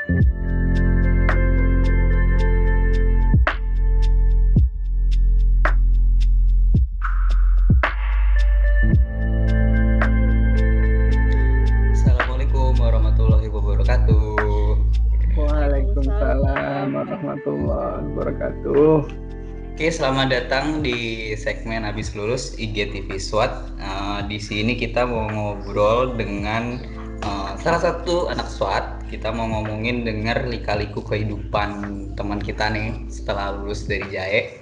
Assalamualaikum warahmatullahi wabarakatuh. Waalaikumsalam warahmatullahi wabarakatuh. Oke, selamat datang di segmen Habis Lulus IGTV SWAT. Di sini kita mau ngobrol dengan salah satu anak SWAT. Kita mau ngomongin dengar lika-liku kehidupan teman kita nih setelah lulus dari JAE.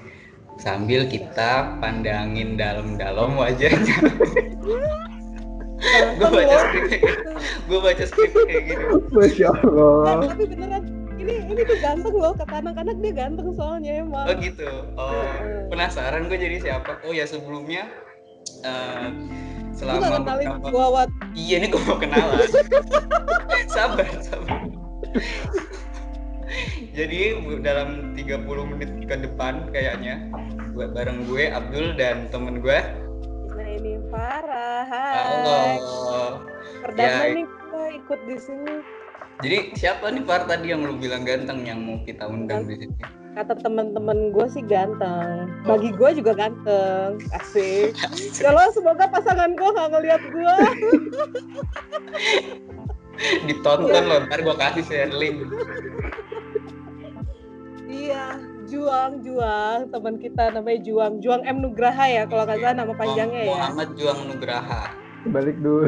Sambil kita pandangin dalam-dalam wajahnya. Gue baca skrip kayak gini. Masya Allah. Tapi beneran ini tuh ganteng loh, kata anak-anak dia ganteng soalnya emang. Oh gitu. Penasaran gue jadi siapa? Oh ya, sebelumnya selama kenalin gua. Iya, ini gue mau kenalan. sabar. Jadi dalam 30 menit ke depan kayaknya bareng gue Abdul dan temen gue. Nah ini Farah. Hai. Halo. Perdana nih kita ikut di sini. Jadi siapa nih Far tadi yang lu bilang ganteng yang mau kita undang di sini? Kata teman-teman gue sih ganteng. Bagi gue juga ganteng. Asik. Kalau semoga pasangan gue nggak ngeliat gue. Ditonton loh, ntar gue kasih share link. Iya, Juang teman kita namanya Juang M Nugraha ya kalau nggak salah nama panjangnya ya. Muhammad Juang Nugraha. Balik dulu.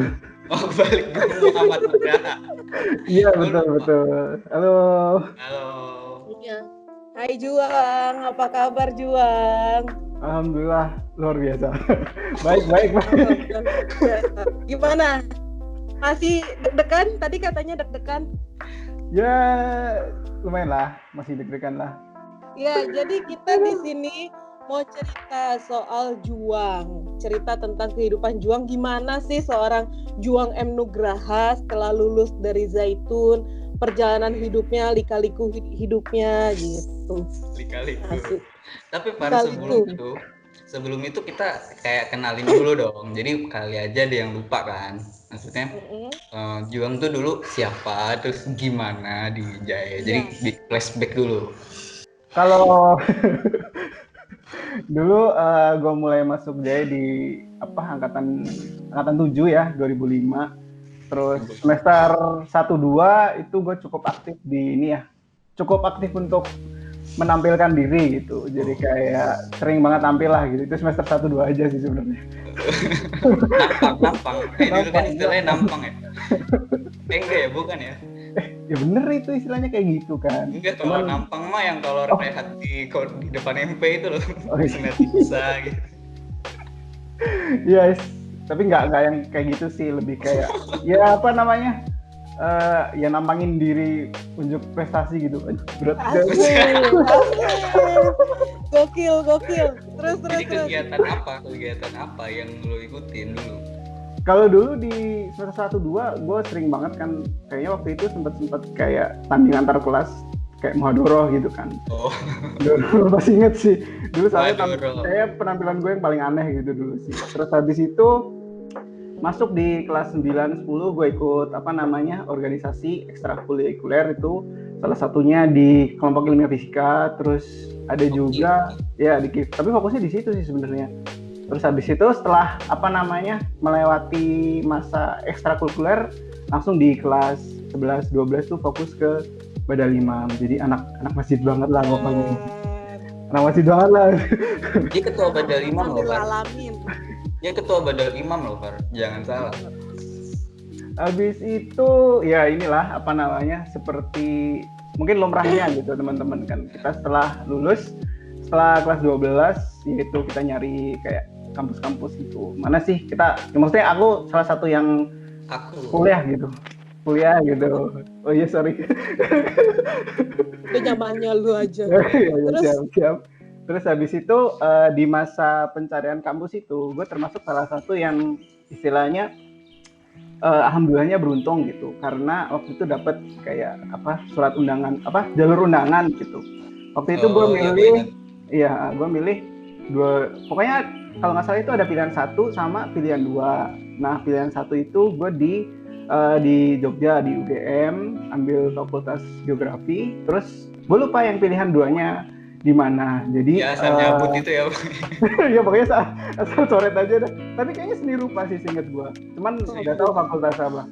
Oh, balik dulu Muhammad Nugraha. Iya betul. Halo. Iya. Hai Juang, apa kabar Juang? Alhamdulillah luar biasa. baik. Gimana? Masih deg-degan? Tadi katanya deg-degan. Ya lumayan lah, masih deg-degan lah. Ya, jadi kita di sini mau cerita soal Juang. Cerita tentang kehidupan Juang. Gimana sih seorang Juang M Nugraha setelah lulus dari Zaitun, perjalanan hidupnya, lika-liku hidupnya gitu. Lika-liku. Tapi pada sebelum itu kita kayak kenalin dulu dong. Jadi kali aja ada yang lupa kan. Maksudnya Juang tuh dulu siapa, terus gimana di JAE. Jadi di flashback dulu. Kalau dulu gue mulai masuk JAE di angkatan 7 ya, 2005. Terus semester 1-2 itu gue cukup aktif cukup aktif untuk menampilkan diri gitu. Jadi kayak sering banget tampil lah gitu. Itu semester 1-2 aja sih sebenarnya. Nampang. Dulu kan istilahnya nampang ya. Enggak ya, bukan ya? Ya bener itu istilahnya kayak gitu kan. Enggak, kalau nampang mah yang kalau rehat di depan MP itu loh. Bisa gitu. Yes, tapi nggak yang kayak gitu sih, lebih kayak ya ya nampangin diri unjuk prestasi gitu. Berat banget. Gokil. Terus. Kegiatan apa yang lo ikutin dulu? Kalau dulu di semester 1-2 gue sering banget kan, kayaknya waktu itu sempet kayak tanding antar kelas kayak muhadoroh gitu kan. Oh. Dulu masih inget sih. Dulu kayak penampilan gue yang paling aneh gitu dulu sih. Terus habis itu masuk di kelas 9-10 gue ikut organisasi ekstrakurikuler itu, salah satunya di kelompok ilmiah fisika. Terus ada juga ya di KIF, tapi fokusnya di situ sih sebenarnya. Terus habis itu setelah melewati masa ekstrakurikuler, langsung di kelas 11-12 tuh fokus ke Badal Imam. Jadi anak masjid banget lah pokoknya. Anak masjid banget lah. Dia ketua Badal Imam loh, Far. Dia ketua Badal Imam loh, Far. Jangan salah. Habis itu ya inilah seperti mungkin lumrahnya gitu teman-teman kan. Kita setelah lulus, setelah kelas 12 yaitu kita nyari kayak kampus-kampus itu. Mana sih kita, ya maksudnya aku salah satu yang kuliah gitu. Oh iya, sorry. Itu nyamannya lu aja. Terus siap. Terus habis itu di masa pencarian kampus itu gue termasuk salah satu yang istilahnya alhamdulillahnya beruntung gitu, karena waktu itu dapat kayak surat undangan, jalur undangan gitu. Waktu itu gue milih dua, pokoknya kalau nggak salah itu ada pilihan 1 sama pilihan 2. Nah pilihan 1 itu gue di Jogja di UGM, ambil fakultas geografi. Terus gue lupa yang pilihan 2-nya di mana. Jadi ya asal nyabut itu ya. Ya pokoknya asal coret aja dah. Tapi kayaknya seni rupa sih seinget gue. Cuman nggak tahu fakultas apa.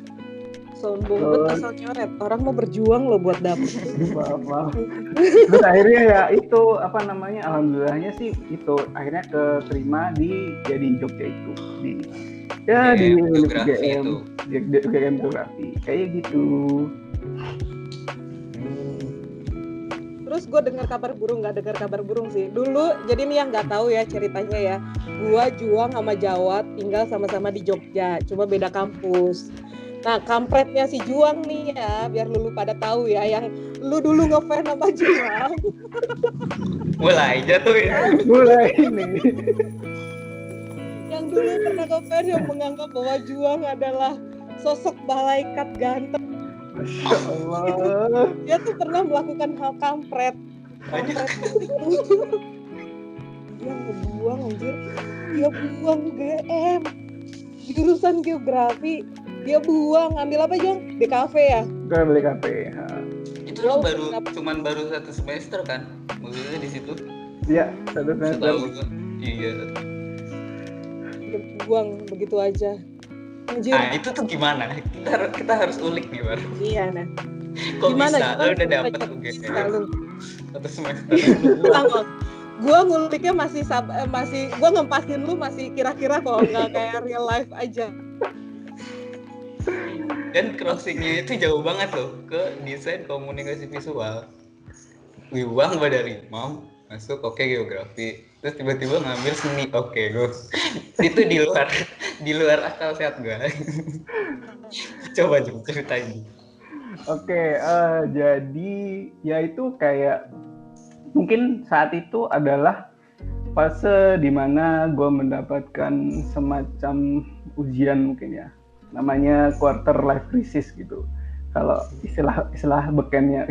Sombong banget asal coret. Orang mau berjuang loh buat dapet. Maaf. Terus akhirnya ya itu apa namanya, alhamdulillahnya sih itu akhirnya keterima di Jogja itu di geografi itu. Di UGM geografi kayak gitu. Terus gue dengar kabar burung, nggak dengar kabar burung sih. Dulu, jadi nih yang nggak tahu ya ceritanya ya. Gue Juang sama Jawat tinggal sama-sama di Jogja, cuma beda kampus. Nah, kampretnya si Juang nih ya, biar lu pada tahu ya, yang lu dulu ngefans sama Juang. Mulai jatuh ya. Mulai ini. Yang dulu pernah ngefans yang menganggap bahwa Juang adalah sosok malaikat ganteng. Masya Allah. Dia tuh pernah melakukan hal kampret. Dia ngebuang anjir. Dia buang UGM. Jurusan geografi. Dia buang. Ambil apa Jong? DKV ya? Gue ambil DKV. Itu lo baru 1 semester kan? Maksudnya di situ? Iya, 1 semester. Iya. Dia buang begitu aja. Anjir. Nah itu tuh gimana? Kita harus ulik nih Bar. Iya nah. Kok Gimana? bisa? Lo udah dapet UGM 1 semester. Gue nguliknya masih gue ngempasin lu masih kira-kira kok, nggak kayak real life aja. Dan crossingnya itu jauh banget loh ke desain komunikasi visual. Wiwang dari mau masuk oke geografi, terus tiba-tiba ngambil seni, oke gue itu di luar akal sehat gue. Coba ceritain. Oke, jadi ya itu kayak mungkin saat itu adalah fase dimana gue mendapatkan semacam ujian mungkin ya, namanya quarter life crisis gitu. Kalau istilah bekennya.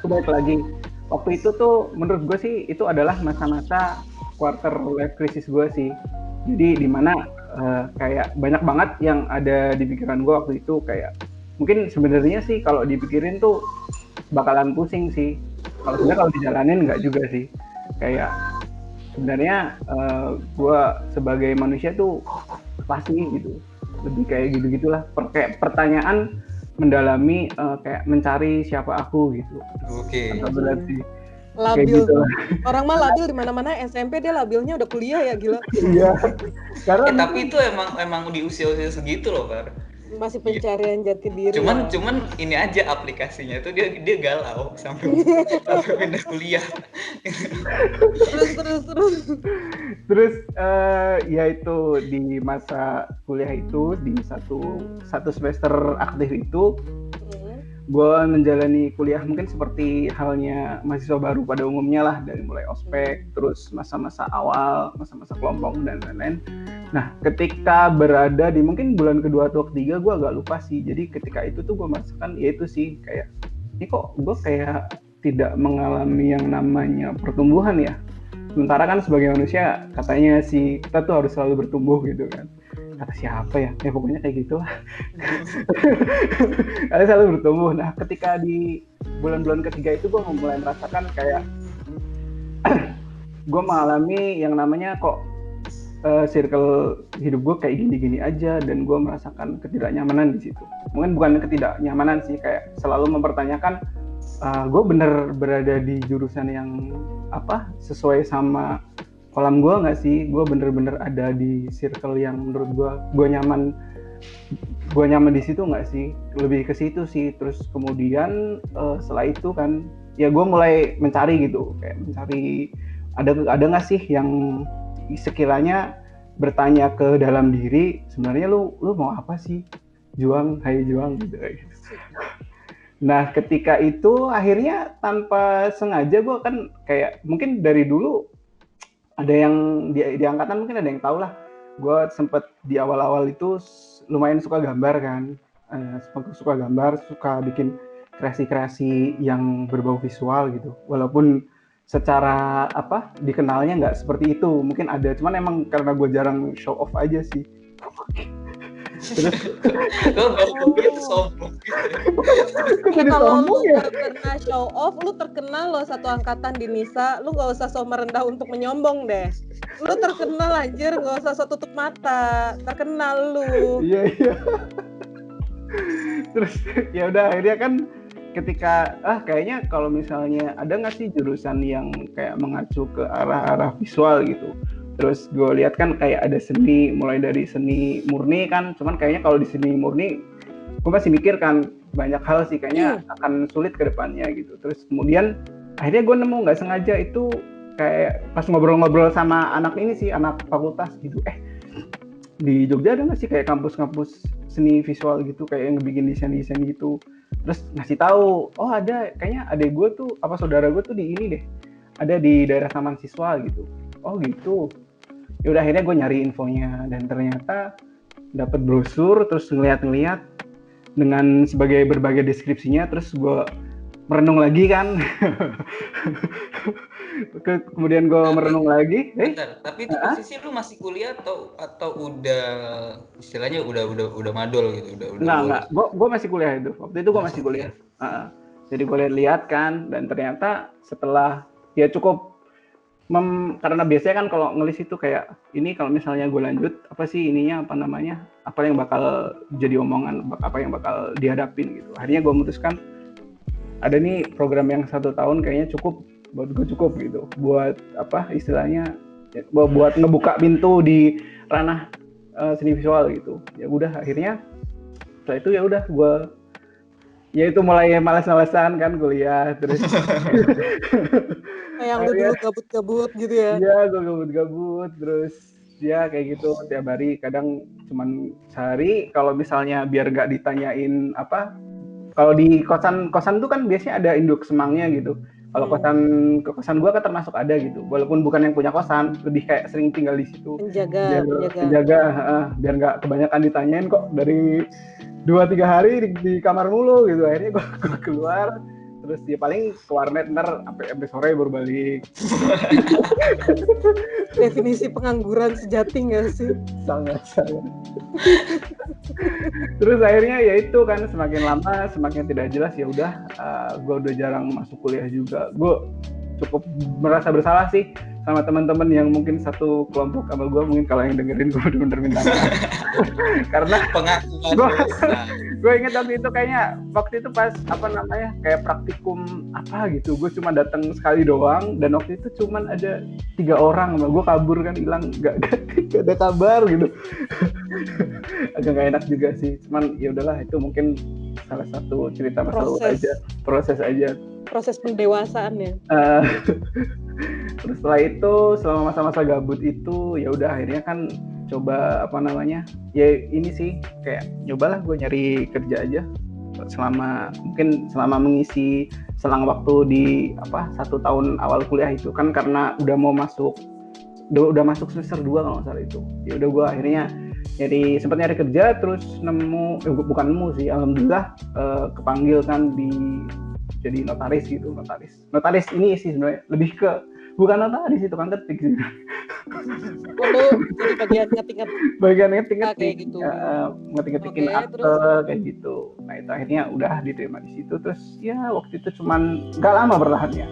Baik lagi, waktu itu tuh menurut gue sih itu adalah masa-masa quarter life crisis gue sih. Jadi dimana kayak banyak banget yang ada di pikiran gue waktu itu, kayak mungkin sebenarnya sih kalau dipikirin tuh bakalan pusing sih. Kalau dijalanin nggak juga sih. Kayak sebenarnya gue sebagai manusia tuh pasti gitu. Lebih kayak gitu-gitulah. Kayak pertanyaan mendalami, kayak mencari siapa aku gitu. Oke. Berarti labil gitu. Orang mah labil di mana-mana. SMP dia labilnya udah kuliah ya, gila. Iya. Karena tapi itu emang di usia-usia segitu loh Bar. Masih pencarian jati diri. Cuman ini aja aplikasinya tuh dia galau sampai pindah kuliah. Terus ya itu di masa kuliah itu di satu semester aktif itu gue menjalani kuliah mungkin seperti halnya mahasiswa baru pada umumnya lah, dari mulai ospek, terus masa-masa awal, masa-masa kelompok dan lain-lain. Nah, ketika berada di mungkin bulan kedua atau ketiga, gue agak lupa sih. Jadi ketika itu tuh gue merasakan ya itu sih, kayak ini kok gue kayak tidak mengalami yang namanya pertumbuhan ya. Sementara kan sebagai manusia katanya sih kita tuh harus selalu bertumbuh gitu kan. Kata siapa ya? Ya pokoknya kayak gitulah. Kalian selalu bertumbuh. Nah, ketika di bulan-bulan ketiga itu gue mulai merasakan kayak gue mengalami yang namanya kok circle hidup gue kayak gini-gini aja, dan gue merasakan ketidaknyamanan di situ. Mungkin bukan ketidaknyamanan sih, kayak selalu mempertanyakan gue bener berada di jurusan yang sesuai sama kolam gue nggak sih? Gue bener-bener ada di circle yang menurut gue nyaman di situ nggak sih? Lebih ke situ sih. Terus kemudian setelah itu kan ya gue mulai mencari gitu, kayak mencari ada nggak sih yang sekiranya bertanya ke dalam diri, sebenarnya lu mau apa sih, Hai Juang gitu. Nah, ketika itu akhirnya tanpa sengaja gue kan kayak mungkin dari dulu ada yang di angkatan mungkin ada yang tahu lah, gue sempet di awal-awal itu lumayan suka gambar kan, suka gambar, suka bikin kreasi-kreasi yang berbau visual gitu, walaupun secara dikenalnya nggak seperti itu, mungkin ada, cuman emang karena gue jarang show off aja sih. Terus Kok gitu sombong gitu. Kalau lu gak pernah show off, lu terkenal loh satu angkatan di Nisa. Lu gak usah so merendah untuk menyombong deh. Lu terkenal anjir, gak usah so tutup mata. Terkenal lu. Iya. Terus ya udah akhirnya kan ketika kayaknya kalau misalnya ada nggak sih jurusan yang kayak mengacu ke arah visual gitu. Terus gue lihat kan kayak ada seni, mulai dari seni murni kan, cuman kayaknya kalau di seni murni gue masih mikir kan banyak hal sih kayaknya akan sulit ke depannya gitu. Terus kemudian akhirnya gue nemu nggak sengaja itu kayak pas ngobrol-ngobrol sama anak ini sih, anak fakultas gitu, di Jogja ada nggak sih kayak kampus-kampus seni visual gitu, kayak yang bikin desain-desain gitu. Terus ngasih tahu, oh ada, kayaknya adek gue tuh apa saudara gue tuh di ini deh, ada di daerah Taman Siswa gitu. Oh gitu. Ya udah akhirnya gue nyari infonya dan ternyata dapat brosur, terus ngeliat dengan sebagai berbagai deskripsinya, terus gue merenung lagi kan. Kemudian gue merenung lagi. Bentar, tapi itu posisi lu masih kuliah atau udah istilahnya udah madol gitu, udah. Enggak. Gue masih kuliah itu. Waktu itu gue masih kuliah. Jadi gue lihat kan, dan ternyata setelah ya cukup karena biasanya kan kalau ngelis itu kayak ini kalau misalnya gue lanjut apa sih ininya apa yang bakal jadi omongan, apa yang bakal dihadapin gitu. Akhirnya gue memutuskan ada nih program yang 1 tahun kayaknya cukup buat gue gitu, buat apa istilahnya buat ngebuka pintu di ranah seni visual gitu. Ya udah akhirnya setelah itu ya udah gue ya itu mulai malas-malasan kan kuliah terus. Yang lu dulu gabut-gabut gitu ya? Iya, gue gabut-gabut terus ya kayak gitu tiap hari, kadang cuman sehari kalau misalnya biar nggak ditanyain apa. Kalau di kosan tuh kan biasanya ada induk semangnya gitu. Kalau kosan gue kan termasuk ada gitu, walaupun bukan yang punya kosan, lebih kayak sering tinggal di situ. Penjaga, biar nggak kebanyakan ditanyain kok dari 2-3 hari di kamar mulu gitu. Akhirnya gue keluar, terus dia paling ke warnet ntar sampai sore baru balik. Definisi pengangguran sejati nggak sih? Sangat. Terus akhirnya ya itu kan semakin lama semakin tidak jelas, ya udah gue udah jarang masuk kuliah juga. Gue cukup merasa bersalah sih sama teman-teman yang mungkin satu kelompok sama gue, mungkin kalau yang dengerin gue bener-bener minta maaf. Karena gue inget waktu itu kayaknya waktu itu pas kayak praktikum apa gitu, gue cuma datang sekali doang dan waktu itu cuma ada 3 orang, sama gue kabur kan, hilang gak ada kabar gitu. Agak gak enak juga sih, cuman ya udahlah, itu mungkin salah satu cerita masa lalu aja, proses pendewasaan ya. Terus setelah itu selama masa-masa gabut itu ya udah akhirnya kan coba ya ini sih kayak nyobalah gue nyari kerja aja selama mengisi selang waktu di 1 tahun awal kuliah itu kan, karena udah masuk semester 2 kalau nggak salah itu. Ya udah gue akhirnya sempat nyari kerja, terus bukan nemu sih, alhamdulillah kepanggil kan jadi notaris gitu. Notaris ini sih sebenarnya lebih ke bukan notaris, itu kan ketik sih. Jadi bagian ngetik kayak gitu. Ngetik-ngetikin akte kayak gitu. Nah itu akhirnya udah diterima di situ. Terus ya waktu itu cuman nggak lama bertahannya.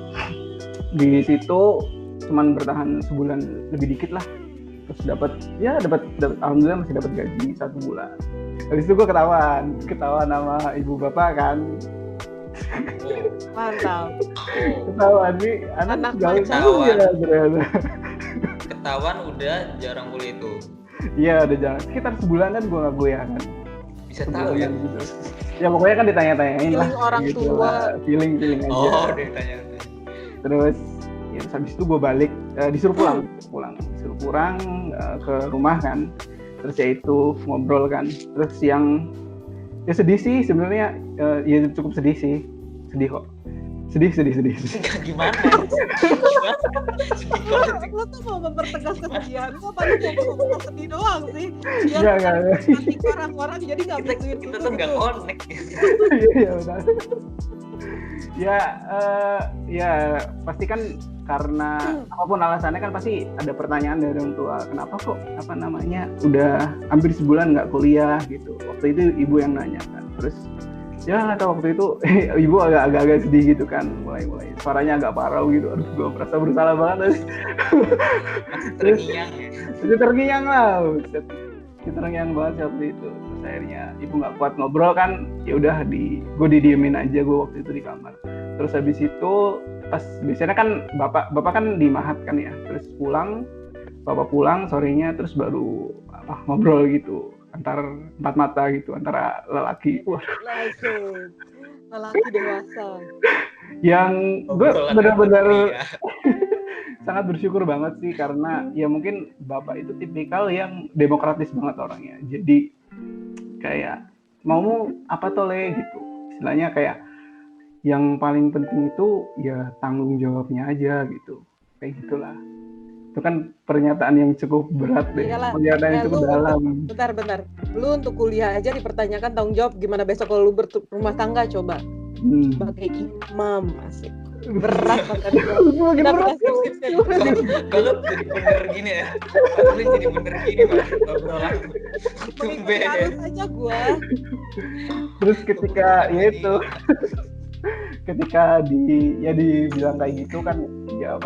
Di situ cuman bertahan sebulan lebih dikit lah. Terus dapat alhamdulillah masih dapat gaji 1 bulan. Habis itu gue ketahuan sama ibu bapak kan. Mantap. Ketahuan nih anak gaul ya ternyata. Ketahuan udah jarang kuliah itu. Iya udah jarang, sekitar sebulanan gue nggak kuliah kan. Bisa tahu ya gitu. Ya pokoknya kan ditanya-tanyain lah orang gitu tua lah. Feeling aja. Oh ditanya. Terus ya habis itu gue balik, disuruh pulang ke rumah kan. Terus ya itu ngobrol kan. Terus yang ya sedih sih sebenarnya, ya cukup sedih kok. Sedih. Gimana? Lo tuh mau mempertegas kesedihan, lo apa lu mau sedih doang sih? Iya. Nanti orang-orang jadi nggak butuhin kita tuh nggak connect. Iya benar. Ya pasti kan karena apapun alasannya kan pasti ada pertanyaan dari orang tua, kenapa kok udah hampir sebulan nggak kuliah gitu. Waktu itu ibu yang nanya kan, terus ya nggak tahu waktu itu ibu agak sedih gitu kan, mulai suaranya agak parau gitu. Aduh, gue merasa bersalah banget. Terus terngiang lah, terngiang banget waktu itu. Terus akhirnya ibu nggak kuat ngobrol kan, ya udah gue didiemin aja gue waktu itu di kamar. Terus habis itu pas biasanya kan bapak kan di Mahat kan ya, terus bapak pulang sorenya, terus baru ngobrol gitu antar empat mata gitu antara lelaki. Lelaki dewasa yang gue benar-benar sangat bersyukur banget sih, karena ya mungkin bapak itu tipikal yang demokratis banget orangnya, jadi kayak mau apa tole gitu, istilahnya kayak yang paling penting itu ya tanggung jawabnya aja gitu, kayak gitulah. Itu kan pernyataan yang cukup berat deh. Pernyataan yang cukup dalam. Bentar. Lu untuk kuliah aja dipertanyakan tanggung jawab, gimana besok kalau lu berumah tangga coba? Sebagai imam, asik. Berat banget. Kalau jadi bener gini ya. Kalau jadi bener gini Pak. Obrolan. Tumben aja gua. Terus ketika ya itu ketika dibilang kayak gitu kan, ya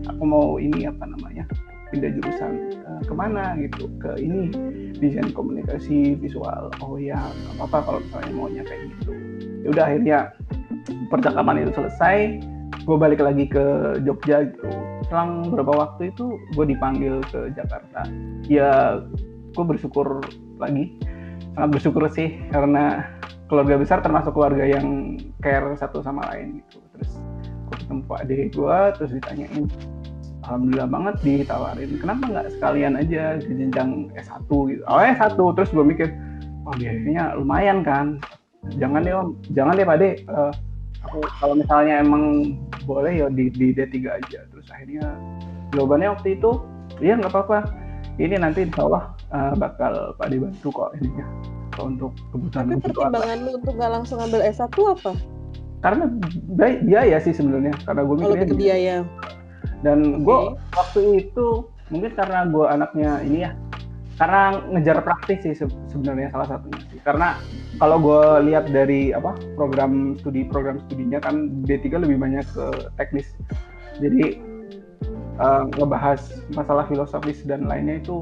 aku mau ini pindah jurusan kemana gitu, ke ini desain komunikasi visual. Oh ya nggak apa-apa kalau misalnya maunya kayak gitu. Ya udah, akhirnya percakapan itu selesai, gue balik lagi ke Jogja gitu. Selang beberapa waktu itu gue dipanggil ke Jakarta. Ya gue bersyukur lagi, sangat bersyukur sih, karena keluarga besar termasuk keluarga yang care satu sama lain gitu. Terus gue ketemu Pak Ade gue, terus ditanyain, alhamdulillah banget ditawarin, kenapa nggak sekalian aja ke jenjang S1 gitu. S1, terus gue mikir, biayanya lumayan kan, jangan deh Pak Ade, aku kalau misalnya emang boleh ya di D3 aja. Terus akhirnya jawabannya waktu itu, iya nggak apa-apa, ini nanti insya Allah bakal Pak Ade bantu kok ininya untuk kebutuhan. Tapi pertimbangan lu untuk nggak langsung ambil S1 apa? Karena biaya sih sebenarnya, karena gue mikirnya biaya. Dan gue waktu itu mungkin karena gue anaknya ini ya, karena ngejar praktis sih sebenarnya salah satunya sih. Karena kalau gue lihat dari program studinya kan D3 lebih banyak ke teknis, jadi ngebahas masalah filosofis dan lainnya itu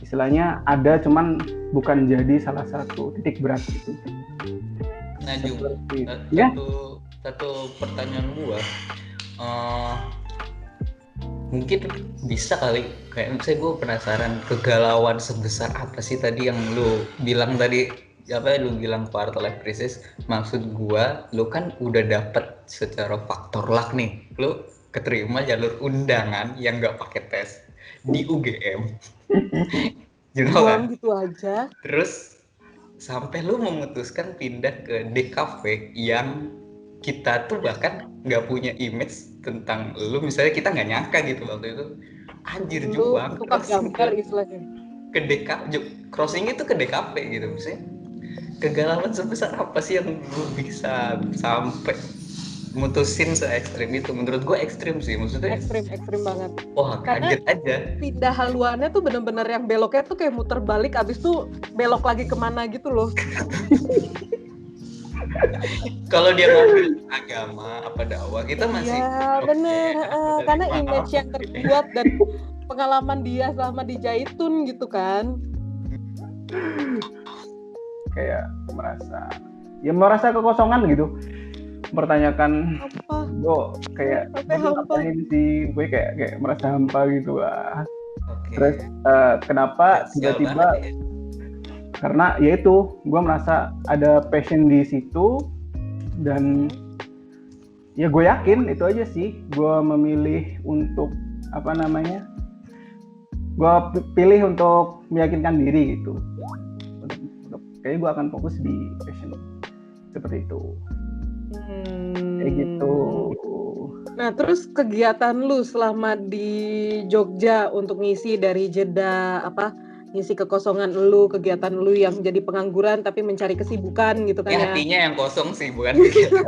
istilahnya ada, cuman bukan jadi salah satu titik berat gitu. Nah, satu pertanyaan gua, mungkin bisa kali, kayak misalnya gue penasaran, kegalauan sebesar apa sih tadi yang lu bilang tadi, lu bilang quarter life crisis. Maksud gua, lu kan udah dapet secara faktor luck nih, lu keterima jalur undangan yang nggak pakai tes di UGM. Kan? Gitu aja. Terus sampai lu memutuskan pindah ke DKV yang kita tuh bahkan nggak punya image tentang lu, misalnya kita nggak nyangka gitu waktu itu, anjir Juang ke DKV, crossing itu ke DKV gitu. Misalnya kegalauan sebesar apa sih yang lu bisa sampai mutusin se-ekstrim itu? Menurut gue ekstrim sih, maksudnya ekstrim banget. Wah, kaget aja. Pindah haluannya tuh bener-bener yang beloknya tuh kayak muter balik, abis tuh belok lagi kemana gitu loh. Kalau dia ngambil agama apa dakwah, kita masih bener. Karena image yang terbuat dan pengalaman dia selama di Jaitun gitu kan, kayak merasa kekosongan gitu, mempertanyakan gue kayak ngapain sih, gue kayak merasa hampa gitu lah. Terus kenapa tiba-tiba, karena ya itu gue merasa ada passion di situ, dan ya gue yakin itu aja sih. Gue memilih untuk gue pilih untuk meyakinkan diri gitu, kayaknya gue akan fokus di passion seperti itu. Kayak gitu. Nah, terus kegiatan lu selama di Jogja untuk ngisi dari jeda ngisi kekosongan lu, kegiatan lu yang jadi pengangguran tapi mencari kesibukan gitu kan ya. Hatinya yang kosong sih, bukan kegiatan.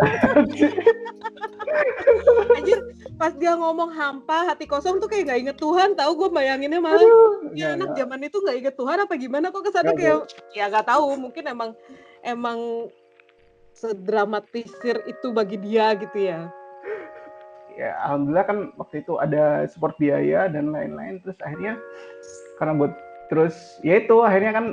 Anjir, pas dia ngomong hampa, hati kosong tuh kayak gak inget Tuhan, tahu gue bayanginnya malah ya anak zaman itu gak inget Tuhan apa gimana, kok kesana kayak ya gak tahu, mungkin emang sedramatisir itu bagi dia gitu ya. Ya alhamdulillah kan waktu itu ada support biaya dan lain-lain, terus akhirnya karena buat terus ya itu akhirnya kan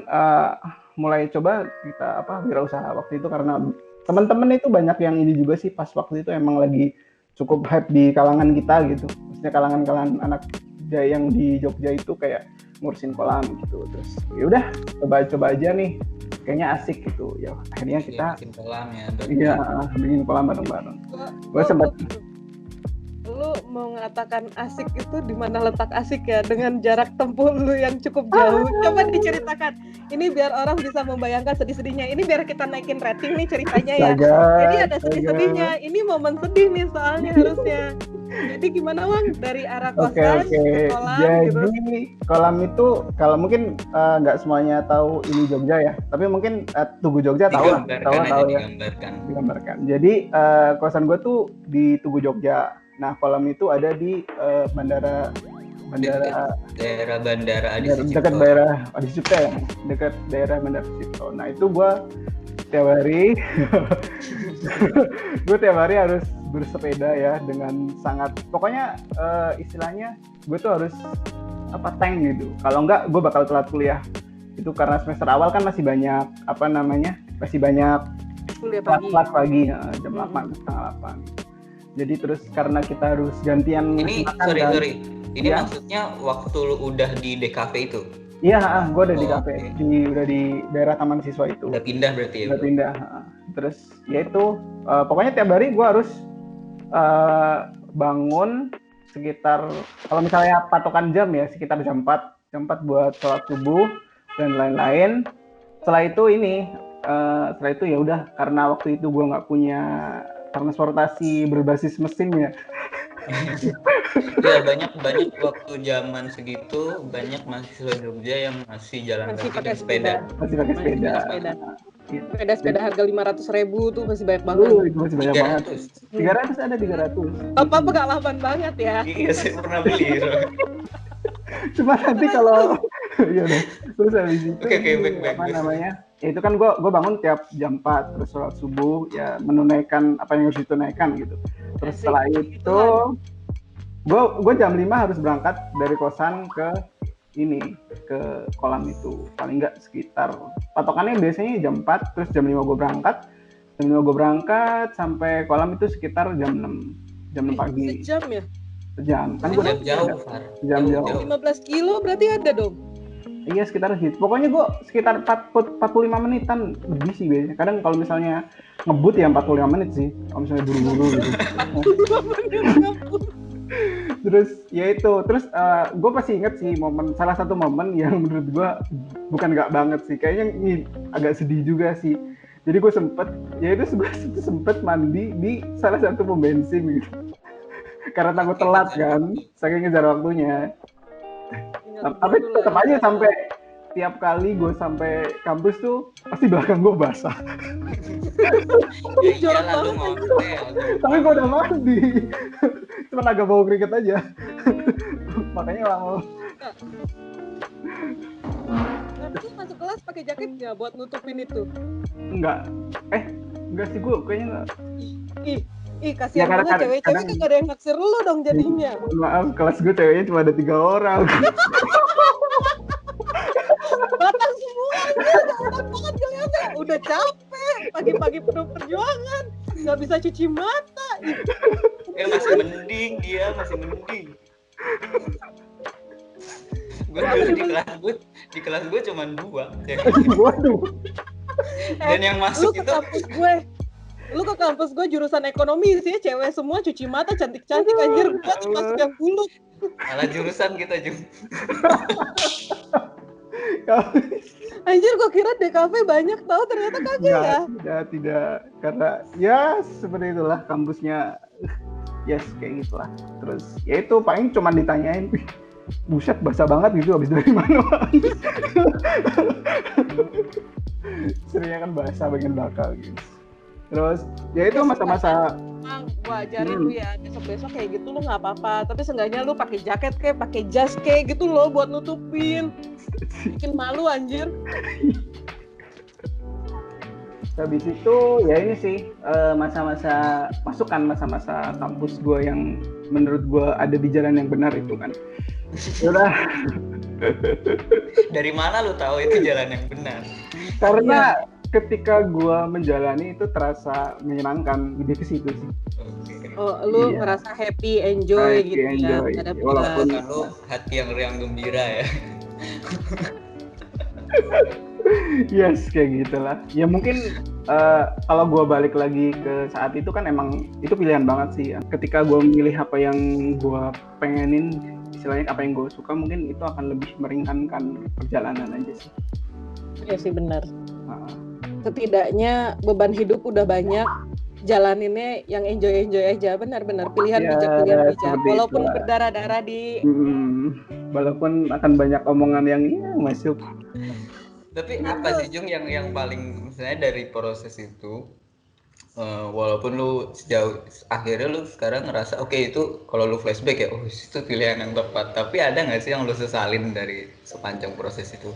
mulai coba kita wirausaha waktu itu, karena teman-teman itu banyak yang ini juga sih, pas waktu itu emang lagi cukup hype di kalangan kita gitu, maksudnya kalangan anak yang di Jogja itu kayak ngurusin kolam gitu. Terus ya udah coba aja nih, kayaknya asik gitu ya, akhirnya kita bikin kolam ya. Iya, bikin kolam bareng-bareng. Gue sempat lu mau mengatakan asik itu di mana letak asik ya, dengan jarak tempuh lu yang cukup jauh. Coba diceritakan. Ini biar orang bisa membayangkan sedih-sedihnya. Ini biar kita naikin rating nih ceritanya ya. Jadi ada sedih-sedihnya. Ini momen sedih nih soalnya harusnya. Jadi gimana Wang, dari arah kosan ke kolam? Jadi kolam itu kalau mungkin nggak semuanya tahu ini Jogja ya, tapi mungkin Tugu Jogja tahu lah. Digambarkan. Jadi kosan gue tuh di Tugu Jogja. Nah, kolam itu ada di daerah Bandara Adi Sucipto. Dekat daerah Adi Sucipto ya, dekat daerah Bandara Sucipto. Nah, itu gue tiap hari harus bersepeda ya, dengan sangat, pokoknya istilahnya gue tuh harus tank gitu. Kalau enggak gue bakal telat kuliah. Itu karena semester awal kan masih banyak kelas pagi jam 8, setengah 8. Jadi terus karena kita harus gantian. Ini sorry. Ini ya. Maksudnya waktu lu udah di DKV itu? Iya, gue udah di kafe, udah di daerah Taman Siswa itu. Udah pindah berarti ya? Udah pindah. Terus ya itu, pokoknya tiap hari gue harus bangun sekitar, kalau misalnya patokan jam ya, sekitar jam 4 buat sholat subuh dan lain-lain. Setelah itu ya udah, karena waktu itu gue nggak punya transportasi berbasis mesin ya. Ya banyak waktu zaman segitu banyak mahasiswa Jogja yang masih jalan kaki dan sepeda. Masih pakai sepeda. Sepeda harga 500.000 tuh masih banyak banget. Itu masih banyak banget. 300 ada 300. Apa pengalaman banget ya? Iya, saya pernah beli. Cuma nanti kalau ya udah, terus habis itu baik. Namanya? Ya itu kan gue bangun tiap jam 4 terus sholat subuh ya, menunaikan apa yang harus ditunaikan gitu. Terus setelah itu gue jam 5 harus berangkat dari kosan ke kolam itu. Paling enggak sekitar, patokannya biasanya jam 4, terus jam 5 gue berangkat sampai kolam itu sekitar jam 6 pagi. Sejam ya? Sejam. Kan jauh. 15 kilo berarti ada dong. Iya, sekitar gitu. Pokoknya gue sekitar 45 menitan lebih sih biasanya. Kadang kalau misalnya ngebut ya 45 menit sih. Kalau misalnya buru-buru gitu. Terus ya itu. Terus gue pasti inget sih salah satu momen yang menurut gue bukan gak banget sih. Kayaknya ini agak sedih juga sih. Jadi gue sempet mandi di salah satu pom bensin gitu. Karena takut telat kan. Saking ngejar waktunya. Tapi tetap aja sampai tiap kali gue sampai kampus tuh pasti belakang gue basah. Ya lalu Tapi gue udah mandi, cuma agak bau keringet aja. Makanya lama. Nah, terus masuk kelas pakai jaket nggak buat nutupin itu? Enggak sih, gue kayaknya enggak. Ih, kasihan banget cewek-cewek kan gak ada yang naksir lu dong jadinya. Maaf, kelas gue ceweknya cuma ada 3 orang. Batang semua aja, enak banget kelihatannya. Udah capek, pagi-pagi penuh perjuangan, gak bisa cuci mata. Masih mending. Gue di kelas gue cuma 2. Waduh. Dan yang masuk itu Lu ke kampus gue jurusan ekonomi sih, cewek semua cuci mata cantik-cantik, anjir gue tuh masuk yang buluk. Malah jurusan kita juga. Anjir gue kira DKV banyak, tahu ternyata kagak ya. Tidak, karena ya seperti itulah kampusnya. Yes, kayak gitulah. Terus ya itu paling cuma ditanyain, buset basah banget gitu, habis dari mana? Seringnya kan basah bagian belakang gitu. Terus ya itu masa-masa gua ajarin lu ya, besok-besok kayak gitu lu nggak apa-apa, tapi seenggaknya lu pakai jaket kayak pakai jas kayak gitu loh buat nutupin. Bikin malu anjir. Habis itu ya ini sih masa-masa kampus gue yang menurut gue ada di jalan yang benar itu kan. Udah. Dari mana lu tahu itu jalan yang benar? Karena ketika gue menjalani itu terasa menyenangkan, lebih ke situ sih. Oh, lu ngerasa happy, enjoy gitu ya. Walaupun lu hati yang riang gembira ya. Yes, kayak gitulah. Ya mungkin kalau gue balik lagi ke saat itu kan emang itu pilihan banget sih. Ketika gue memilih apa yang gue pengenin, istilahnya apa yang gue suka, mungkin itu akan lebih meringankan perjalanan aja sih. Iya sih benar. Setidaknya beban hidup udah banyak, jalaninnya yang enjoy aja. Benar-benar pilihan bijak. Walaupun berdarah-darah di. Walaupun akan banyak omongan yang masuk. Tapi apa sih Jung yang paling misalnya dari proses itu, walaupun lu sejauh akhirnya lu sekarang ngerasa oke, itu kalau lu flashback ya, itu pilihan yang tepat. Tapi ada nggak sih yang lu sesalin dari sepanjang proses itu?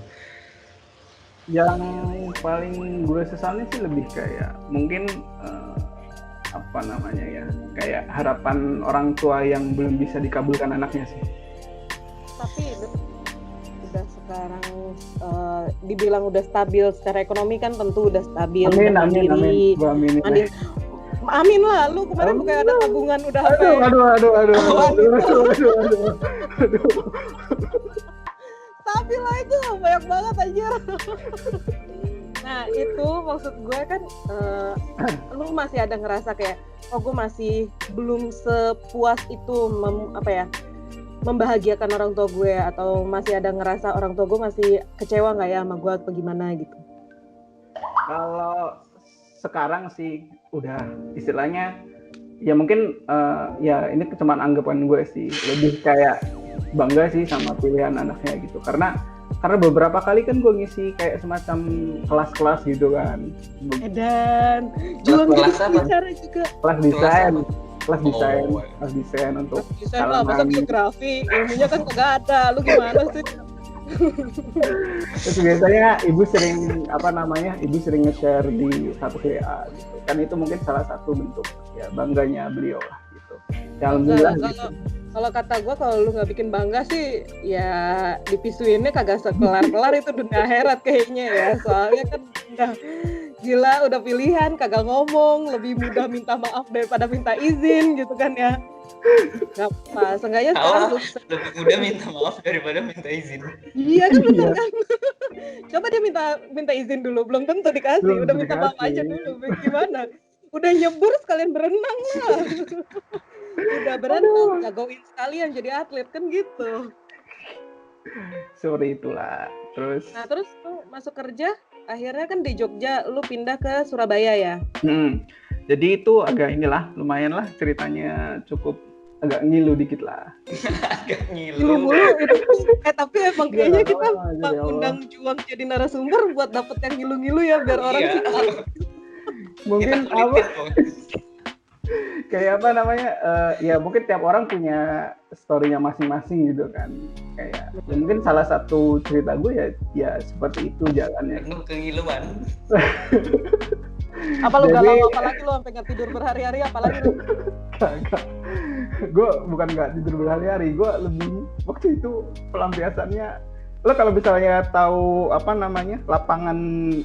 Yang paling gue sesalin sih lebih kayak mungkin kayak harapan orang tua yang belum bisa dikabulkan anaknya sih. Tapi udah sekarang dibilang udah stabil secara ekonomi kan, tentu udah stabil. Amin. Amin lah, lu kemarin bukan ada tabungan udah Aduh. Stabil lah itu banyak banget anjir. Nah itu maksud gue kan, lu masih ada ngerasa kayak gue masih belum sepuas itu membahagiakan orang tua gue, atau masih ada ngerasa orang tua gue masih kecewa nggak ya sama gue atau gimana gitu? Kalau sekarang sih udah istilahnya ya mungkin ya ini cuma anggapan gue sih, lebih kayak bangga sih sama pilihan anaknya gitu, karena beberapa kali kan gue ngisi kayak semacam kelas-kelas gitu kan. Dan juang jadi bicara juga. Kelas desain untuk desain lah, masa biografi, ilmunya kan kagak ada, lu gimana sih? Terus biasanya ibu sering nge-share di status WA gitu. Kan itu mungkin salah satu bentuk ya bangganya beliau lah gitu. Ya, alhamdulillah gitu. Kalau kata gue, kalau lu nggak bikin bangga sih, ya dipisuinnya kagak sekelar-kelar itu dunia akhirat kayaknya ya. Soalnya kan udah pilihan, kagak ngomong, lebih mudah minta maaf daripada minta izin gitu kan ya. Gak apa, seenggaknya sekarang lebih mudah minta maaf daripada minta izin. Iya kan, bener kan? Coba dia minta izin dulu, belum tentu dikasih. Udah minta maaf aja dulu, gimana? Udah nyebur sekalian berenang lah. Udah berenang, jagoin sekalian jadi atlet kan gitu. Seperti itulah. Terus lu masuk kerja, akhirnya kan di Jogja, lu pindah ke Surabaya ya? Jadi itu agak lumayan lah ceritanya, cukup agak ngilu dikit lah. Agak ngilu mulu itu. Tapi emang kayaknya kita undang Juang jadi narasumber buat dapet yang ngilu-ngilu ya, biar orang mungkin kayak ya mungkin tiap orang punya story-nya masing-masing gitu kan. Kayak ya mungkin salah satu cerita gue ya seperti itu jalannya. Penuh kengiluan. Apa lu galau apalagi lu sampai nggak tidur berhari-hari, apalagi lu? Kagak. Gue bukan nggak tidur berhari-hari, gue lebih waktu itu pelampiasannya. Lo kalau misalnya tahu lapangan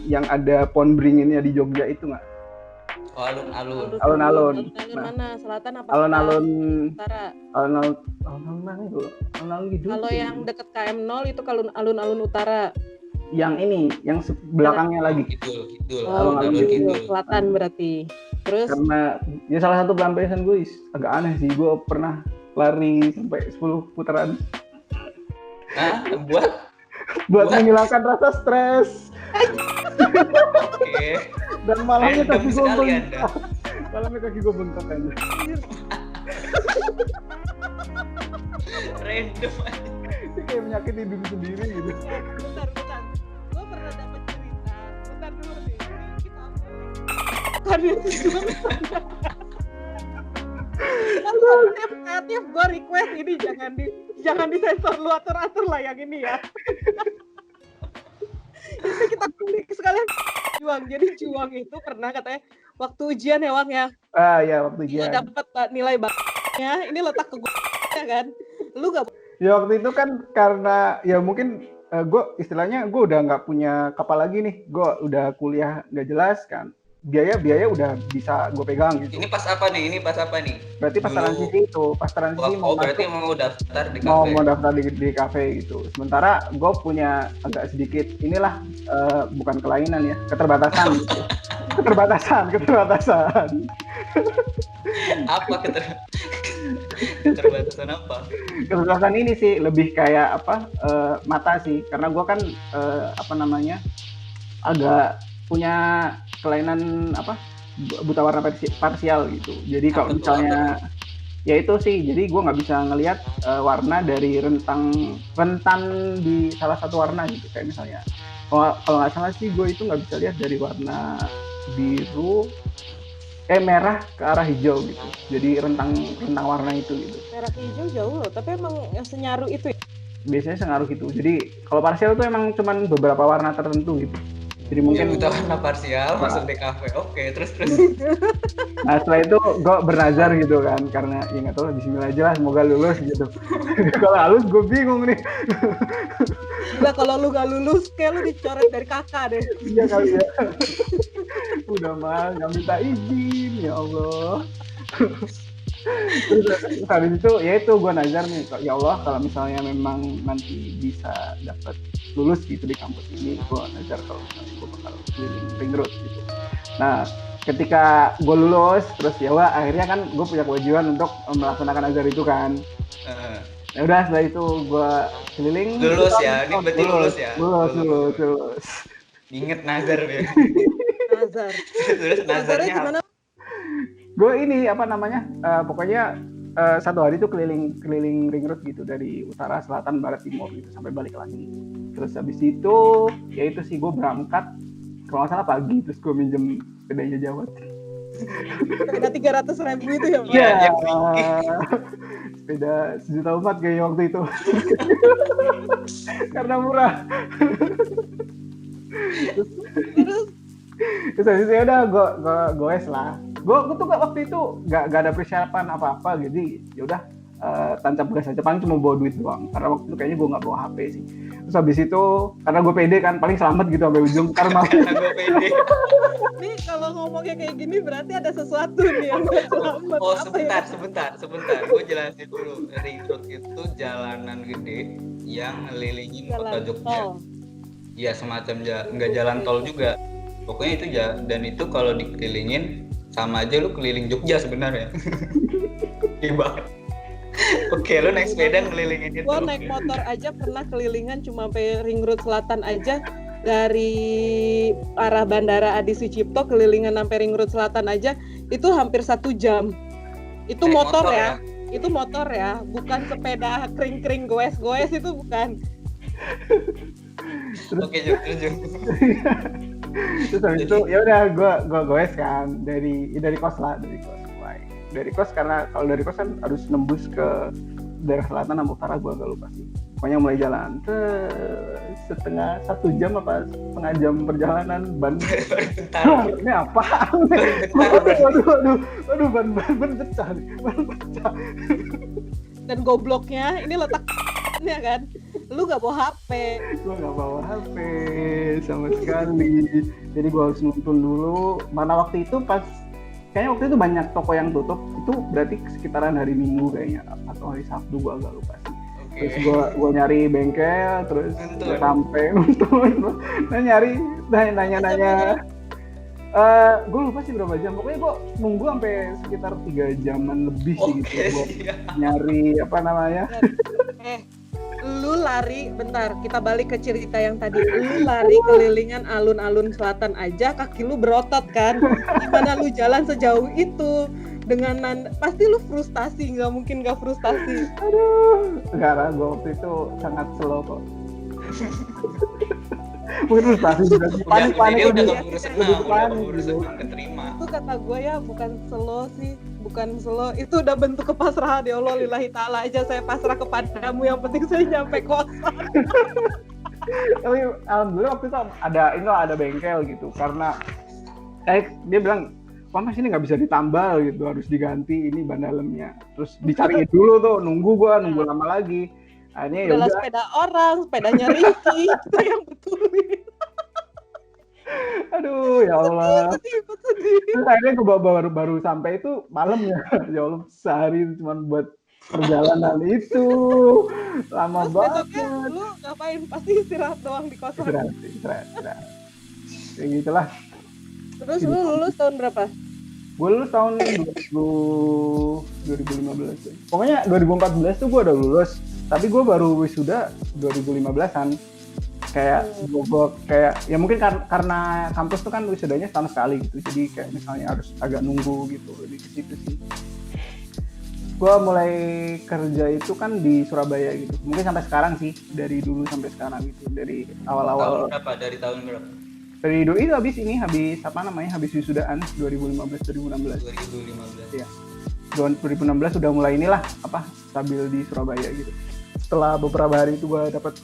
yang ada pohon beringinnya di Jogja itu nggak? Oh, alun-alun. Alun-alun. Mana? Selatan apa? Alun-alun. Utara. Alun-alun gitu. Kalau yang deket KM0 itu kalau alun-alun utara. Yang ini, yang belakangnya lagi. Kidul. Alun-alun kidul. Selatan berarti. Terus? Karena ya salah satu pelampiasan gue agak aneh sih. Gue pernah lari sampai 10 putaran. Buat menghilangkan rasa stres. Oke. Dan malamnya kaki gue bengkak. Random. kayak menyakiti diri sendiri gitu. Bentar. Gue pernah dapat cerita. Bentar dulu nih. Kita karena kreatif gue request ini jangan disensor, lu atur lah yang ini ya. Itu kita kulik sekalian Juang. Jadi Juang itu pernah katanya waktu ujian ya Wang ya. Ya waktu ujian. Dapat nilai bagusnya, ini letak ke gue ya kan. Lu gak? Ya waktu itu kan karena ya mungkin gue istilahnya gue udah nggak punya kapal lagi nih. Gue udah kuliah nggak jelas kan. Biaya udah bisa gue pegang gitu. Ini pas apa nih? Berarti pas transisi itu, berarti mau daftar di kafe. Mau daftar di kafe gitu. Sementara gue punya agak sedikit inilah bukan kelainan ya, keterbatasan gitu. keterbatasan. Apa keterbatasan apa? Keterbatasan ini sih lebih kayak mata sih, karena gue kan agak punya kelainan buta warna parsial gitu. Jadi kalau misalnya ya itu sih, jadi gue nggak bisa ngelihat warna dari rentan di salah satu warna gitu. Kayak misalnya kalau nggak salah sih gue itu nggak bisa lihat dari warna biru merah ke arah hijau gitu. Jadi rentang warna itu gitu. Merah ke hijau jauh loh, tapi emang senyaru itu ya? Biasanya sengaruh gitu. Jadi kalau parsial itu emang cuman beberapa warna tertentu gitu. Jadi mungkin buta warna parsial masuk di kafe. Oke, terus. Nah setelah itu gue bernazar gitu kan, karena ya nggak tahu, bismillah aja lah, semoga lulus gitu. Kalau halus gue bingung nih. Gila, kalau lu nggak lulus kayak lu dicoret dari kakak deh. Iya kali ya. Udah mah nggak minta izin, ya Allah. Terus habis itu ya itu gue nazar nih, ya Allah kalau misalnya memang nanti bisa dapat lulus gitu di kampus ini, gue nazar kalau misalnya gue bakal keliling ring road gitu. Nah ketika gue lulus terus ya akhirnya kan gue punya kewajiban untuk melaksanakan nazar itu kan. Ya udah setelah itu gue keliling. Lulus ya, ini berarti lulus ya. Lulus. Ingat nazar ya. Nazar. Terus nazarnya gimana? Gue ini pokoknya satu hari itu keliling ring road gitu, dari utara, selatan, barat, timur gitu sampai balik lagi. Terus habis itu ya itu sih gue berangkat kalau nggak salah pagi, terus gue minjem sepedanya Jawat. Sepeda 300.000 itu ya? Iya. Sepeda 1 juta umat kayaknya waktu itu. Karena murah. Terus habis itu ya udah gue goes lah. Gue tuh waktu itu gak ada persiapan apa-apa, jadi ya udah tancap gas aja, paling cuma bawa duit doang, karena waktu itu kayaknya gue nggak bawa HP sih. Terus habis itu karena gue pede kan, paling selamat gitu sampai ujung karena gue pede. Nih kalau ngomongnya kayak gini berarti ada sesuatu nih yang gak selamat. Oh sebentar, gue jelasin dulu. Ring road itu jalanan gede yang ngelilingin kota Jogja. Iya semacam nggak jalan tol juga. Pokoknya itu dan itu kalau dikelilingin sama aja lu keliling Jogja sebenarnya. Iya. Oke, lu naik sepeda ngelilingin itu. Gua naik motor aja pernah kelilingan cuma sampai ring road selatan aja, dari arah Bandara Adi Sucipto kelilingan sampai ring road selatan aja itu hampir 1 jam. Itu motor ya. Itu motor ya, bukan sepeda kering-kering goes-goes, itu bukan. Oke, terus habis itu ya udah gue goes kan dari kos karena kalau dari kos kan harus nembus ke daerah selatan sama utara, gue agak lupa sih. Pokoknya mulai jalan setengah 1 jam apa setengah jam perjalanan ban. Ini apa? Waduh ban pecah. Dan gobloknya ini letaknya kan, lu gak bawa HP. Gue gak bawa HP sama sekali. Jadi gue harus nonton dulu. Mana waktu itu kayaknya waktu itu banyak toko yang tutup. Itu berarti sekitaran hari Minggu kayaknya, atau hari Sabtu, gue agak lupa sih. Okay. Terus gue nyari bengkel, terus gue sampai nonton. Nanya. Gue lupa sih berapa jam. Pokoknya gue nunggu sampai sekitar 3 jaman lebih sih gitu. Gue nyari lu lari, bentar kita balik ke cerita yang tadi. Lu lari kelilingan alun-alun selatan aja kaki lu berotot kan, gimana lu jalan sejauh itu? dengan pasti lu frustasi, nggak mungkin nggak frustasi. Aduh, enggak, gue waktu itu sangat slow kok. Mungkin frustasi juga sih. Panik dia udah keburu senang keterima. Itu kata gue ya bukan slow sih, bukan slow, itu udah bentuk kepasrahan. Ya Allah, lillahi ta'ala aja saya pasrah kepadamu, yang penting saya nyampe kosan. Tapi alhamdulillah waktu itu ada bengkel gitu, karena dia bilang, wah mas ini nggak bisa ditambal gitu, harus diganti ini ban dalamnya. Terus dicariin dulu tuh, nunggu lama lagi. Akhirnya ya udah. Sepeda orang, sepedanya Ricky, itu yang betulin. Aduh ya Allah. Sedih. Terus akhirnya gue baru sampai itu malam ya. Ya Allah, sehari cuma buat perjalanan itu lama banget. Lu ngapain? Pasti istirahat doang di kosan. Istirahat. Kayak gitulah. Terus lu lulus tahun berapa? Gue lulus tahun 2015 ya. Pokoknya 2014 tuh gue udah lulus, tapi gue baru wisuda 2015an. Kayak gue kayak ya mungkin karena kampus tuh kan wisudanya setahun sekali gitu, jadi kayak misalnya harus agak nunggu gitu, lebih ke situ sih. Gue mulai kerja itu kan di Surabaya gitu, mungkin sampai sekarang sih, dari dulu sampai sekarang gitu, dari awal-awal. Tahun berapa? Dari tahun berapa? Dari dulu itu habis wisudaan 2015. Iya. 2016 udah mulai stabil di Surabaya gitu. Setelah beberapa hari itu gue dapat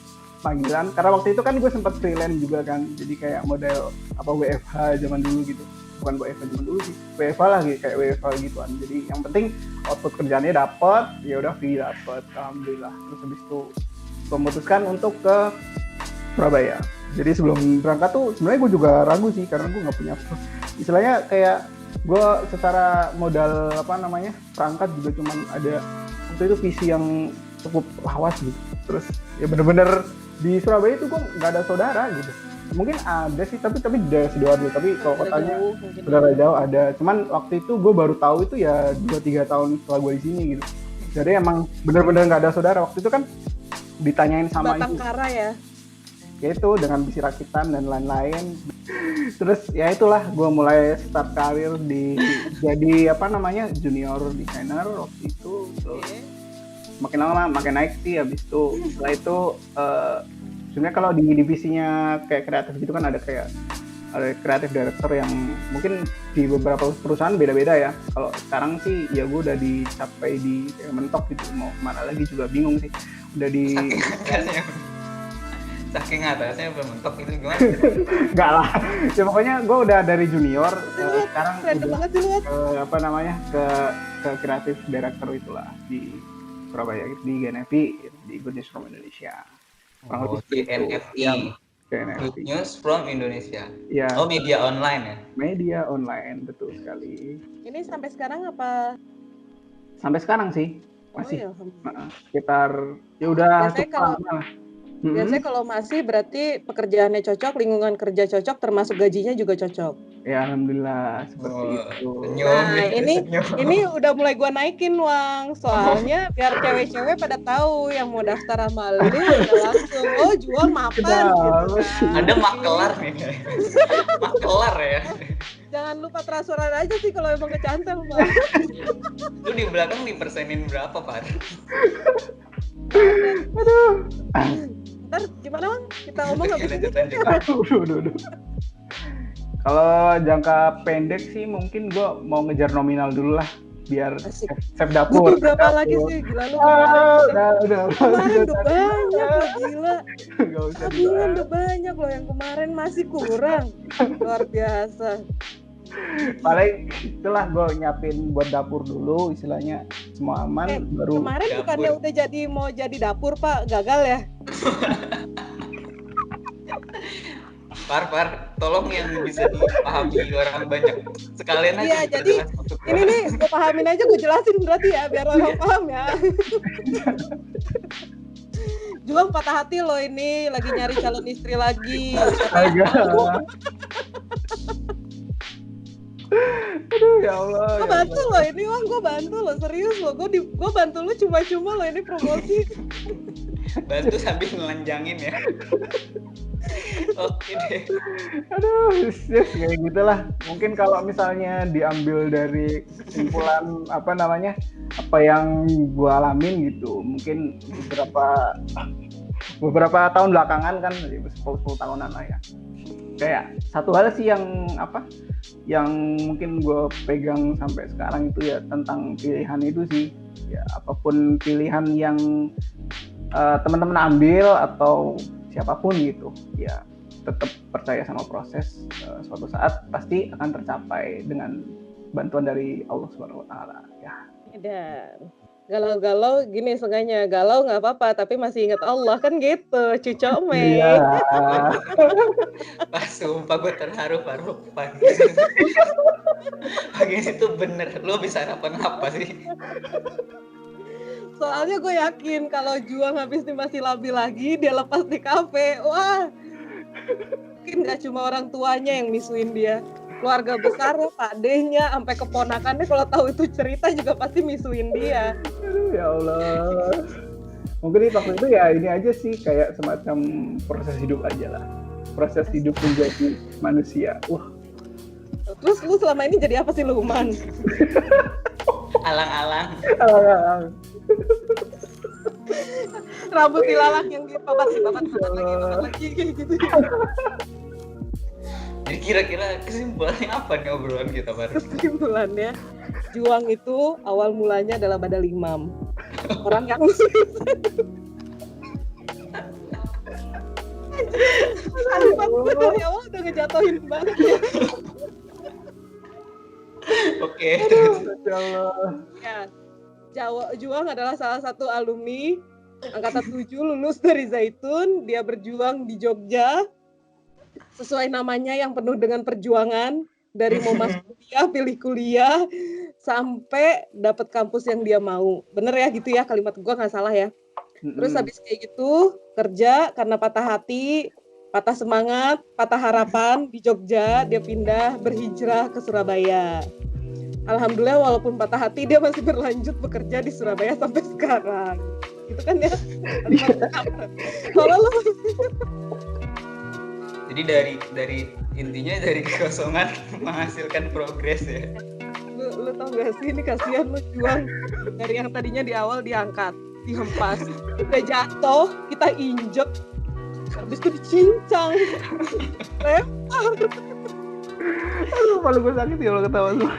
panggilan, karena waktu itu kan gue sempat freelance juga kan, jadi kayak model WFH zaman dulu gitu. Bukan WFH zaman dulu sih, WFH lah gitu, kayak WFH gituan. Jadi yang penting output kerjaannya dapat, ya udah fee dapat, alhamdulillah. Terus habis itu memutuskan untuk ke Surabaya. Jadi sebelum berangkat tuh sebenarnya gue juga ragu sih, karena gue nggak punya istilahnya kayak gue secara modal perangkat juga cuman ada waktu itu visi yang cukup lawas gitu. Terus ya bener-bener di Surabaya itu gue nggak ada saudara gitu. Mungkin ada sih, tapi dari Sidoarjo. Tapi kalau kotanya saudara jauh ada. Cuman waktu itu gue baru tahu itu ya 2-3 tahun setelah gue di sini gitu. Jadi emang bener-bener nggak ada saudara. Waktu itu kan ditanyain sama Batangkara ya. Itu dengan bisi rakitan dan lain-lain. Terus ya itulah gue mulai start karir jadi junior designer waktu itu. Terus makin lama makin naik sih. Habis itu setelah itu sebenarnya kalau di divisinya kayak kreatif gitu kan ada kreatif director yang mungkin di beberapa perusahaan beda-beda ya. Kalau sekarang sih ya gue udah dicapai di mentok gitu, mau kemana lagi juga bingung sih. Udah di saking atasnya belum mentok itu gimana? Enggak lah. Ya pokoknya gue udah dari junior sekarang udah ke kreatif director itulah di Surabaya gitu, di GNFI, di Good News from Indonesia. GNFI. Good News from Indonesia. Ya. Oh, media online ya? Media online, betul sekali. Ini sampai sekarang apa? Sampai sekarang sih masih sekitar ya udah cukup lama lah. Biasanya kalau masih berarti pekerjaannya cocok, lingkungan kerja cocok, termasuk gajinya juga cocok. Ya alhamdulillah seperti itu. Ini udah mulai gua naikin Wang, soalnya biar cewek-cewek pada tahu yang mau daftar sama lu udah langsung jual mapan gitu. Ada makelar nih. Makelar ya. Jangan lupa transferan aja sih kalau emang kecantol, Bang. Lu di belakang dipersenin berapa, Pak? Aduh. Ntar gimana Bang? Kita ngomong habis ini. Aduh. Kalau jangka pendek sih mungkin gue mau ngejar nominal dulu lah, biar save dapur. Butuh berapa lagi sih? Gila lu. Udah. Kemarin udah banyak loh, gila. Gak usah. Tabungan udah banyak loh, yang kemarin masih kurang. Luar biasa. Paling itulah gue nyiapin buat dapur dulu, istilahnya semua aman baru. Kemarin dapur. Bukannya udah mau jadi dapur Pak, gagal ya? Par, tolong yang bisa dipahami orang banyak sekalian aja. Iya, jadi ini nih gue pahamin aja, gue jelasin berarti ya, biar orang paham ya. Juang patah hati loh ini, lagi nyari calon istri lagi. Aduh ya Allah. Gue bantu lo ini Wang, gue bantu lo, serius lo. Gue bantu lo cuma-cuma lo, ini promosi. Bantu sambil nelanjangin ya. Oke deh. Aduh, yes, kayak gitulah. Mungkin kalau misalnya diambil dari kesimpulan apa yang gue alamin gitu, mungkin beberapa tahun belakangan kan, 10 tahunan lah ya. Kayak satu hal sih yang mungkin gue pegang sampai sekarang itu ya tentang pilihan itu sih. Ya apapun pilihan yang teman-teman ambil atau siapapun gitu, ya tetap percaya sama proses. Suatu saat pasti akan tercapai dengan bantuan dari Allah Subhanahu Wa Taala. Ya. Dan galau-galau gini sengaja galau nggak apa-apa tapi masih ingat Allah kan gitu, Cucok Mei. Iya. Pas sumpah gue terharu Faruk pagi itu bener, lo bisa apa sih? Soalnya gue yakin kalau Juang habis ini masih labil lagi, dia lepas di kafe, wah mungkin nggak cuma orang tuanya yang misuin dia, keluarga besarnya, Pak D-nya, sampai keponakannya kalau tahu itu cerita juga pasti misuin dia. Aduh, ya Allah. Mungkin waktu itu ya ini aja sih, kayak semacam proses hidup aja lah, proses hidup menjadi manusia. Terus lu selama ini jadi apa sih, Luman? Alang-alang. Rambut dilalak yang dipabat lagi kayak gitu. Jadi kira-kira kesimpulannya apa nih obrolan kita baru? Kesimpulannya, Juang itu awal mulanya adalah badal imam. Orang yang dari awal udah ngejatuhin banget ya. Oke. Ya, Juang adalah salah satu alumni angkatan 7 lulus dari Zaitun. Dia berjuang di Jogja sesuai namanya yang penuh dengan perjuangan, dari mau masuk kuliah, pilih kuliah, sampai dapat kampus yang dia mau. Bener ya gitu ya, kalimat gua nggak salah ya. Terus habis kayak gitu kerja karena patah hati, patah semangat, patah harapan di Jogja, dia pindah berhijrah ke Surabaya. Alhamdulillah walaupun patah hati dia masih berlanjut bekerja di Surabaya sampai sekarang. Gitu kan ya? Kalau lo jadi dari intinya dari kekosongan menghasilkan progres ya. Lu tau gak sih, ini kasihan lu Juang, dari yang tadinya di awal diangkat, dihempas, udah jatuh, kita injek, habis itu dicincang, lempar. Aduh, malu gue sakit ya kalau ketawa lu.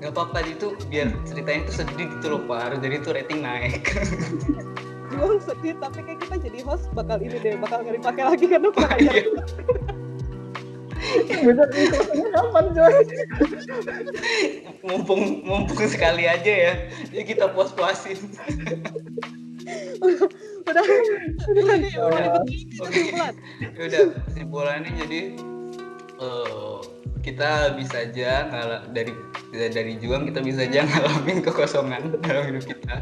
Gak apa-apa, itu biar ceritanya tuh sedih gitu loh Pak, jadi tuh rating naik. Juang sedih, tapi kayak kita jadi host bakal gak dipakai lagi karena Iya. Bisa dikosongnya kapan coy? Mumpung sekali aja ya, jadi kita puas-puasin. udah kesimpulan. Udah kesimpulannya jadi kita bisa aja dari Juang kita bisa aja ngalamin kekosongan dalam hidup kita,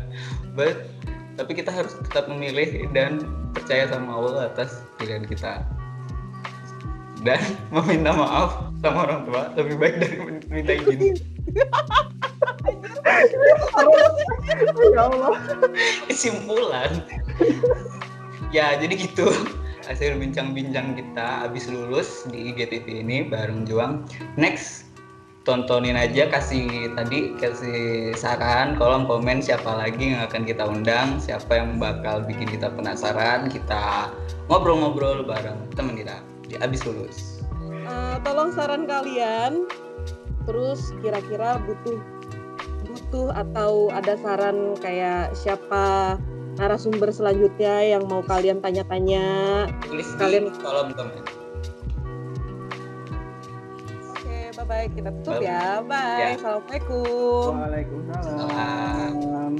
tapi kita harus tetap memilih dan percaya sama Allah atas pilihan kita dan meminta maaf sama orang tua lebih baik dari minta izin. Ya Allah. Kesimpulan ya jadi gitu hasil bincang-bincang kita abis lulus di IGTV ini bareng Juang. Next tontonin aja, kasih saran, kolom komen siapa lagi yang akan kita undang, siapa yang bakal bikin kita penasaran, kita ngobrol-ngobrol bareng teman kita di abis lulus. Tolong saran kalian, terus kira-kira butuh atau ada saran kayak siapa narasumber selanjutnya yang mau kalian tanya-tanya, tulis kalian di kolom komen. Oke, bye-bye, kita tutup ya. Bye. Ya. Assalamualaikum. Waalaikumsalam.